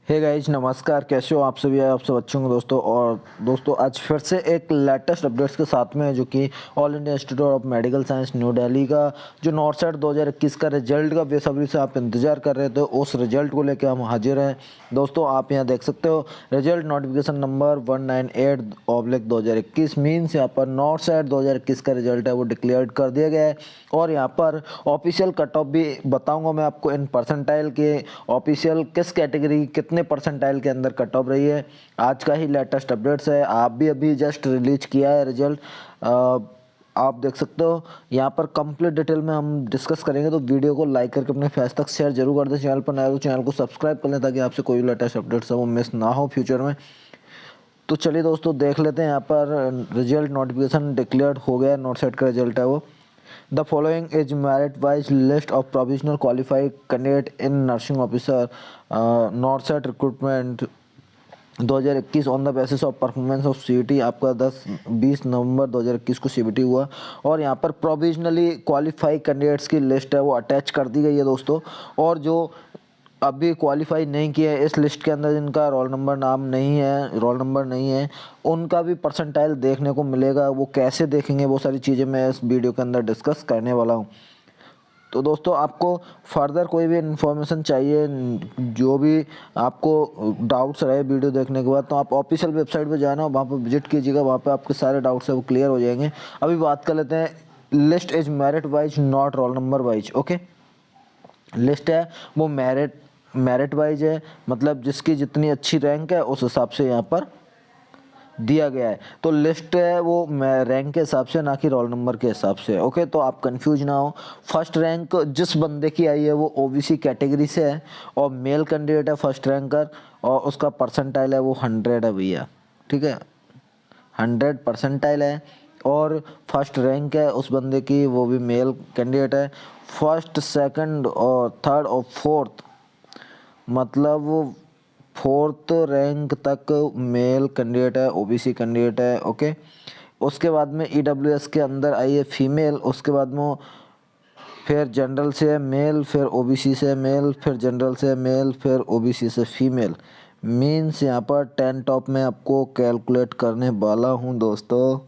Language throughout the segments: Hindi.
हे गाइज नमस्कार, कैसे हो आप सभी। आप सब अच्छे होंगे दोस्तों। और दोस्तों आज फिर से एक लेटेस्ट अपडेट्स के साथ में है, जो कि all India institute of medical science new Delhi का जो नॉर्थ साइड 2021 का रिजल्ट का बेसब्री से आप इंतजार कर रहे थे, उस रिजल्ट को लेकर हम हाजिर हैं दोस्तों। आप यहाँ देख सकते हो रिजल्ट नोटिफिकेशन नंबर 198/2021 मीन्स यहाँ पर नॉर्थ साइड 2021 का रिजल्ट है वो डिक्लेयर कर दिया गया है। और यहाँ पर ऑफिशियल कट ऑफ भी बताऊंगा मैं आपको इन परसेंटाइल के ऑफिशियल किस कैटेगरी कितने परसेंटाइल के अंदर कट ऑफ रही है। आज का ही लेटेस्ट अपडेट्स है, आप भी अभी जस्ट रिलीज किया है रिजल्ट। आप देख सकते हो यहाँ पर कंप्लीट डिटेल में हम डिस्कस करेंगे, तो वीडियो को लाइक करके अपने फेस तक शेयर जरूर कर दें। चैनल पर नया तो चैनल को सब्सक्राइब कर लें ताकि आपसे कोई भी लेटेस्ट अपडेट्स है वो मिस ना हो फ्यूचर में। तो चलिए दोस्तों देख लेते हैं। यहाँ पर रिजल्ट नोटिफिकेशन डिक्लेयर्ड हो गया, नॉर्थ साइड का रिजल्ट है वो। The following is merit-wise list of provisional qualified candidate in nursing officer Northside recruitment 2021 on the basis of performance of CET. आपका 10-20 नवंबर 2021 को सीबीटी हुआ और यहाँ पर प्रोविजनली क्वालिफाइड कैंडिडेट्स की लिस्ट है वो अटैच कर दी गई है दोस्तों। और जो अभी क्वालिफाई नहीं किए हैं इस लिस्ट के अंदर, जिनका रोल नंबर नहीं है, उनका भी परसेंटाइल देखने को मिलेगा। वो कैसे देखेंगे वो सारी चीज़ें मैं इस वीडियो के अंदर डिस्कस करने वाला हूँ। तो दोस्तों आपको फर्दर कोई भी इन्फॉर्मेशन चाहिए, जो भी आपको डाउट्स रहे वीडियो देखने के बाद, तो आप ऑफिशियल वेबसाइट पर जाना, वहाँ पर विजिट कीजिएगा, वहाँ पे आपके सारे डाउट्स है वो क्लियर हो जाएंगे। अभी बात कर लेते हैं। List is merit wise not roll number wise. Okay, list है वो मेरिट वाइज है, मतलब जिसकी जितनी अच्छी रैंक है उस हिसाब से यहाँ पर दिया गया है। तो लिस्ट है वो रैंक के हिसाब से, ना कि रोल नंबर के हिसाब से। ओके, तो आप कंफ्यूज ना हो। फर्स्ट रैंक जिस बंदे की आई है वो ओबीसी कैटेगरी से है और मेल कैंडिडेट है फर्स्ट रैंकर, और उसका परसेंटाइल है वो 100 है भैया। ठीक है, 100 परसेंटाइल है और फर्स्ट रैंक है उस बंदे की, वो भी मेल कैंडिडेट है। फर्स्ट, सेकंड और थर्ड और फोर्थ, मतलब फोर्थ रैंक तक मेल कैंडिडेट है, ओबीसी कैंडिडेट है। ओके, उसके बाद में ईडब्ल्यूएस के अंदर आई है फीमेल, उसके बाद में फिर जनरल से है मेल, फिर ओबीसी से मेल, फिर जनरल से मेल, फिर ओबीसी से फीमेल। मीन्स यहाँ पर 10 टॉप में आपको कैलकुलेट करने वाला हूँ दोस्तों।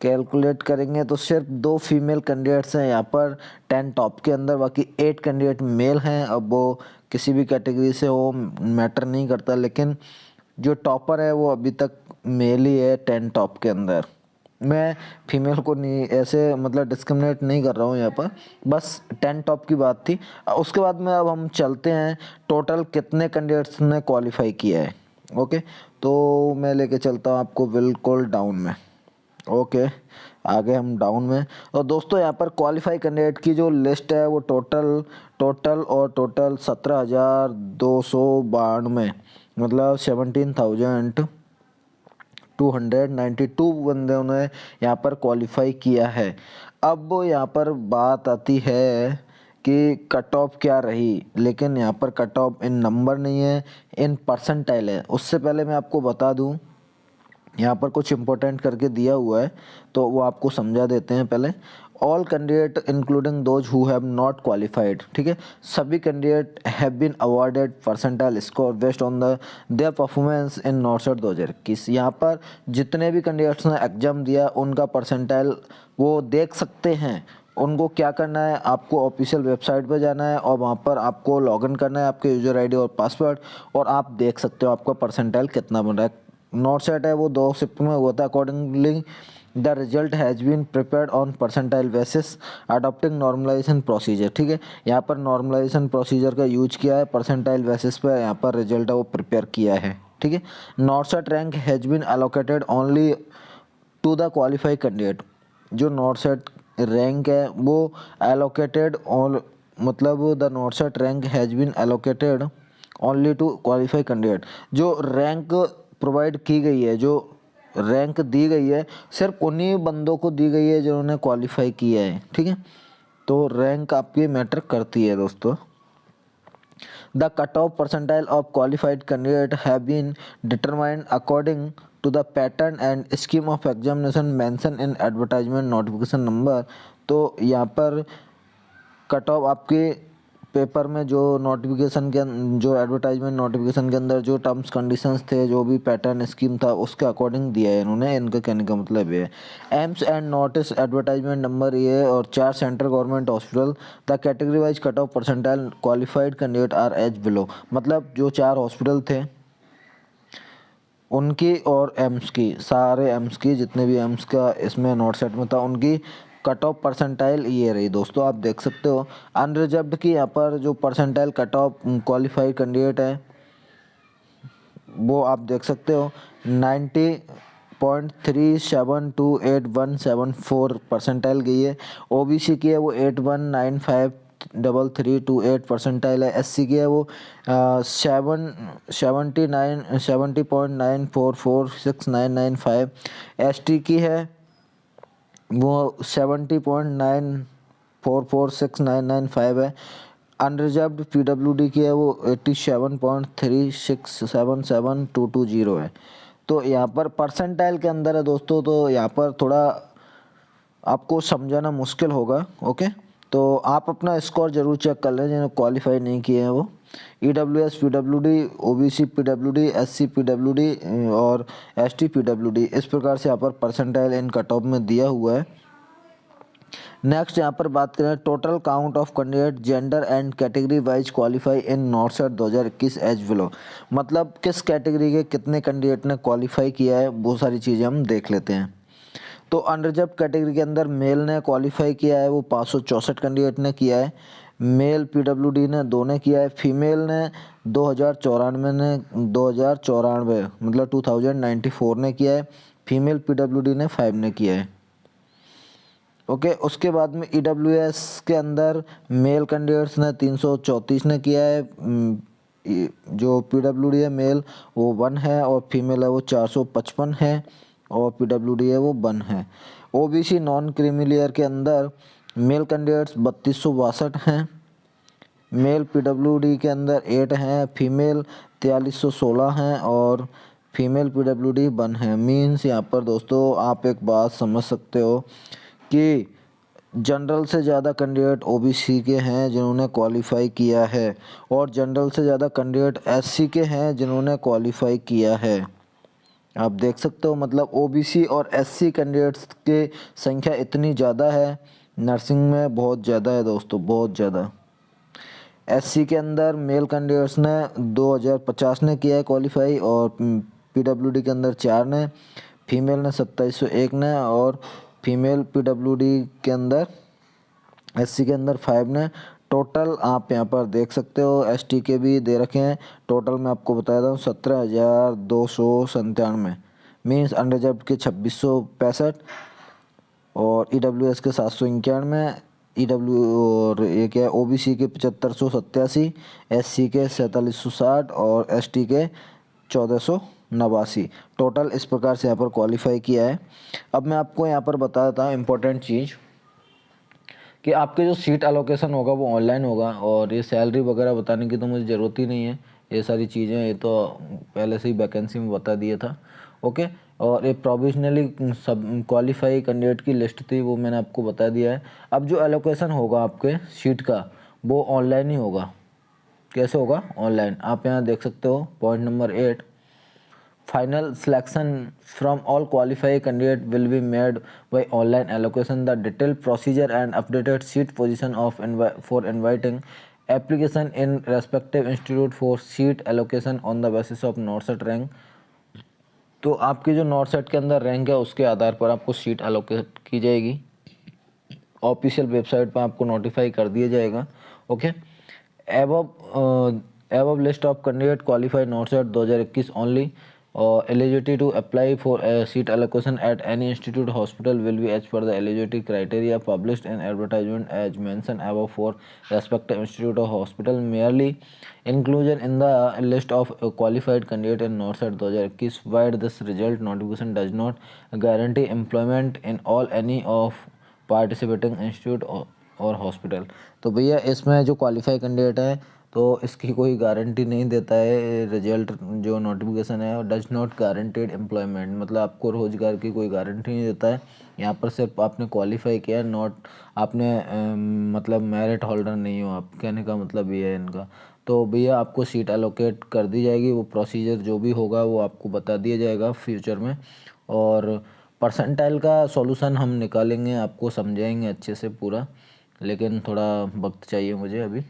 कैलकुलेट करेंगे तो सिर्फ 2 फीमेल कैंडिडेट्स हैं यहाँ पर 10 टॉप के अंदर, बाकी 8 कैंडिडेट मेल हैं। अब वो किसी भी कैटेगरी से हो मैटर नहीं करता, लेकिन जो टॉपर है वो अभी तक मेल ही है 10 टॉप के अंदर। मैं फीमेल को नहीं ऐसे मतलब डिस्क्रिमिनेट नहीं कर रहा हूँ यहाँ पर, बस 10 टॉप की बात थी। उसके बाद में अब हम चलते हैं टोटल कितने कैंडिडेट्स ने क्वालिफाई किया है। ओके, तो मैं लेके चलता हूँ आपको बिल्कुल डाउन में। ओके, आगे हम डाउन में। और दोस्तों यहाँ पर क्वालिफाई कैंडिडेट की जो लिस्ट है वो टोटल 17,292, मतलब 17,292 बंदों ने यहाँ पर क्वालिफाई किया है। अब यहाँ पर बात आती है कि कट ऑफ क्या रही, लेकिन यहाँ पर कट ऑफ इन नंबर नहीं है, इन परसेंटाइल है। उससे पहले मैं आपको बता दूँ, यहाँ पर कुछ इंपॉर्टेंट करके दिया हुआ है तो वो आपको समझा देते हैं पहले। All candidate including those who have not qualified, ठीक है, सभी candidate have been awarded percentile score based on the their performance in NORCET 2021। यहाँ पर जितने भी कैंडिडेट्स ने एग्जाम दिया उनका परसेंटाइल वो देख सकते हैं। उनको क्या करना है, आपको ऑफिशियल वेबसाइट पर जाना है और वहाँ पर आपको लॉगिन करना है आपके यूजर आईडी और पासवर्ड, और आप देख सकते हो आपका परसेंटाइल कितना बन रहा है। नॉर्थ सेट है वो 2 शिफ्ट में हुआ था। Accordingly the result has been prepared on percentile basis adopting normalization procedure. ठीक है, यहाँ पर नॉर्मलाइजेशन प्रोसीजर का यूज किया है, परसेंटाइल बेसिस पे यहाँ पर रिजल्ट है वो प्रिपेयर किया है। ठीक है, NORCET rank has been allocated only to the qualified candidate. जो नॉर्थ सेट रैंक है वो एलोकेटेड ऑल, मतलब the NORCET rank has been allocated only to qualified candidate. जो रैंक प्रोवाइड की गई है, जो रैंक दी गई है, सिर्फ उन्हीं बंदों को दी गई है जिन्होंने क्वालिफाई किया है। ठीक है, तो रैंक आपकी मैटर करती है दोस्तों। The cut off percentile of qualified candidate have been determined according to the pattern and scheme of examination mention in advertisement notification number. तो यहाँ पर कट ऑफ आपके पेपर में जो नोटिफिकेशन के जो एडवर्टाइजमेंट नोटिफिकेशन के अंदर जो टर्म्स कंडीशंस थे, जो भी पैटर्न स्कीम था, उसके अकॉर्डिंग दिया है इन्होंने। इनका कहने का मतलब ये है। AIIMS and notice advertisement number ये और 4 central government hospital the category wise cut off percentile qualified candidate are as below. मतलब जो 4 हॉस्पिटल थे उनकी और एम्स की, सारे एम्स की, जितने भी एम्स का इसमें नोट सेट में था, उनकी कट ऑफ परसेंटाइल ये रही दोस्तों। आप देख सकते हो अनरिजर्व्ड की यहाँ पर जो percentile cut off qualified candidate है वो आप देख सकते हो 90.372817 परसेंटाइल गई है। ओबीसी की है वो 81953328 परसेंटाइल है। एससी की है वो 70.944699 एसटी की है वो 70.944699 है। अनरिजर्व्ड पीडब्ल्यूडी की है वो 87.36777220 है। तो यहाँ पर परसेंटाइल के अंदर है दोस्तों, तो यहाँ पर थोड़ा आपको समझाना मुश्किल होगा। ओके, तो आप अपना स्कोर जरूर चेक कर लें जिन्होंने क्वालिफाई नहीं किए हैं वो। EWS PWD, OBC PWD, SC PWD और एसटी पीडब्ल्यूडी, इस प्रकार से यहाँ पर परसेंटाइल इन कट ऑफ में दिया हुआ है। नेक्स्ट यहाँ पर बात करें total count of candidate gender and category wise qualify in NORCET 2021 as below. मतलब किस कैटेगरी के कितने कैंडिडेट ने क्वालिफाई किया है, वो सारी चीज़ें हम देख लेते हैं। तो अनरिजर्व कैटेगरी के अंदर मेल ने क्वालिफाई किया है वो 564 कैंडिडेट ने किया है। मेल पीडब्ल्यूडी ने 2 ने किया है। फीमेल ने 2094 मतलब 2094 ने किया है। फीमेल पीडब्ल्यूडी ने 5 ने किया है। ओके, उसके बाद में ईडब्ल्यूएस के अंदर मेल कैंडिडेट्स ने 334 ने किया है। जो पीडब्ल्यूडी है मेल वो 1 है और फीमेल है वो 455 है और पीडब्ल्यूडी है वो 1 है। ओबीसी नॉन क्रीमी लेयर के अंदर मेल कैंडिडेट्स 3262 हैं। मेल पीडब्ल्यूडी के अंदर 8 हैं। फीमेल 4316 हैं और फीमेल पीडब्ल्यूडी 1 है। मीन्स यहाँ पर दोस्तों आप एक बात समझ सकते हो कि जनरल से ज़्यादा कैंडिडेट ओबीसी के हैं जिन्होंने क्वालिफाई किया है और जनरल से ज़्यादा कैंडिडेट एससी के हैं जिन्होंने क्वालिफाई किया है। आप देख सकते हो मतलब ओबीसी और एससी कैंडिडेट्स की संख्या इतनी ज़्यादा है नर्सिंग में, बहुत ज़्यादा है दोस्तों, बहुत ज़्यादा। एससी के अंदर मेल कैंडिडेट्स ने 2050 ने किया है क्वालिफाई और पीडब्ल्यूडी के अंदर 4 ने, फीमेल ने 2701 ने और फीमेल पीडब्ल्यूडी के अंदर एससी के अंदर 5 ने। टोटल आप यहाँ पर देख सकते हो एसटी के भी दे रखे हैं। टोटल मैं आपको बता दूँ 17,297 मीन्स अनरिजर्व्ड के 2665 और ईडब्ल्यूएस के 791, ईडब्ल्यू और ये क्या है ओबीसी के 7587, एससी के 4760 और एसटी के 1489। टोटल इस प्रकार से यहाँ पर क्वालिफाई किया है। अब मैं आपको यहाँ पर बता देता हूँ इम्पोर्टेंट चीज़ कि आपके जो सीट एलोकेशन होगा वो ऑनलाइन होगा और ये सैलरी वगैरह बताने की तो मुझे ज़रूरत ही नहीं है। ये सारी चीज़ें ये तो पहले से ही वैकेंसी में बता दिया था। ओके, और ये प्रोविजनली सब क्वालिफाई कैंडिडेट की लिस्ट थी वो मैंने आपको बता दिया है। अब जो एलोकेशन होगा आपके सीट का वो ऑनलाइन ही होगा। कैसे होगा? ऑनलाइन। आप यहाँ देख सकते हो point number 8, final selection from all qualified candidate will be made by online allocation. The detailed procedure and updated seat position of for inviting application in respective institute for seat allocation on the basis of NORCET rank. तो आपकी जो नॉर्सेट के अंदर रैंक है उसके आधार पर आपको सीट एलोकेट की जाएगी। ऑफिशियल वेबसाइट पर आपको नोटिफाई कर दिया जाएगा। Okay, above list of candidate qualified NORCET 2021 only eligibility to apply for a seat allocation at any institute hospital will be as per the eligibility criteria published in advertisement as mentioned above for respective institute or hospital. Merely inclusion in the list of qualified candidate in NORCET 2021 while this result notification does not guarantee employment in all any of participating institute और हॉस्पिटल। तो भैया इसमें जो क्वालिफाई कैंडिडेट है तो इसकी कोई गारंटी नहीं देता है रिजल्ट। जो नोटिफिकेशन है डज नॉट गारंटेड एम्प्लॉयमेंट, मतलब आपको रोज़गार की कोई गारंटी नहीं देता है। यहाँ पर सिर्फ आपने क्वालिफाई किया, नॉट आपने मतलब मेरिट होल्डर नहीं हो आप, कहने का मतलब ये है इनका। तो भैया आपको सीट एलोकेट कर दी जाएगी, वो प्रोसीजर जो भी होगा वो आपको बता दिया जाएगा फ्यूचर में। और परसेंटाइल का सॉल्यूशन हम निकालेंगे, आपको समझाएंगे अच्छे से पूरा, लेकिन थोड़ा वक्त चाहिए मुझे अभी।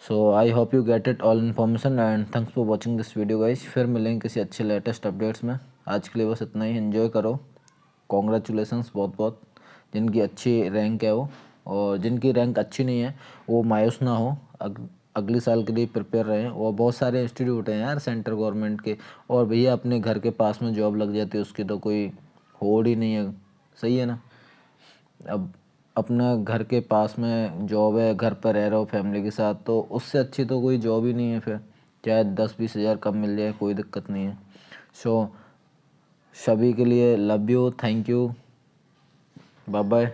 So I hope you get it all information and thanks for watching this video guys. फिर मिलेंगे किसी अच्छे लेटेस्ट अपडेट्स में। आज के लिए बस इतना ही, एंजॉय करो। कॉन्ग्रेचुलेसन्स बहुत बहुत, जिनकी अच्छी रैंक है वो, और जिनकी रैंक अच्छी नहीं है वो मायूस ना हो, अगले साल के लिए प्रिपेयर रहें। और बहुत सारे इंस्टीट्यूट हैं यार सेंट्रल गवर्नमेंट के, और भैया अपने घर के पास में जॉब लग जाती है उसकी तो कोई होड़ ही नहीं है, सही है ना। अब अपना घर के पास में जॉब है, घर पर रह रहे हो फैमिली के साथ, तो उससे अच्छी तो कोई जॉब ही नहीं है फिर, चाहे 10-20 हज़ार कम मिल जाए कोई दिक्कत नहीं है। सो सभी के लिए love you, thank you, bye bye.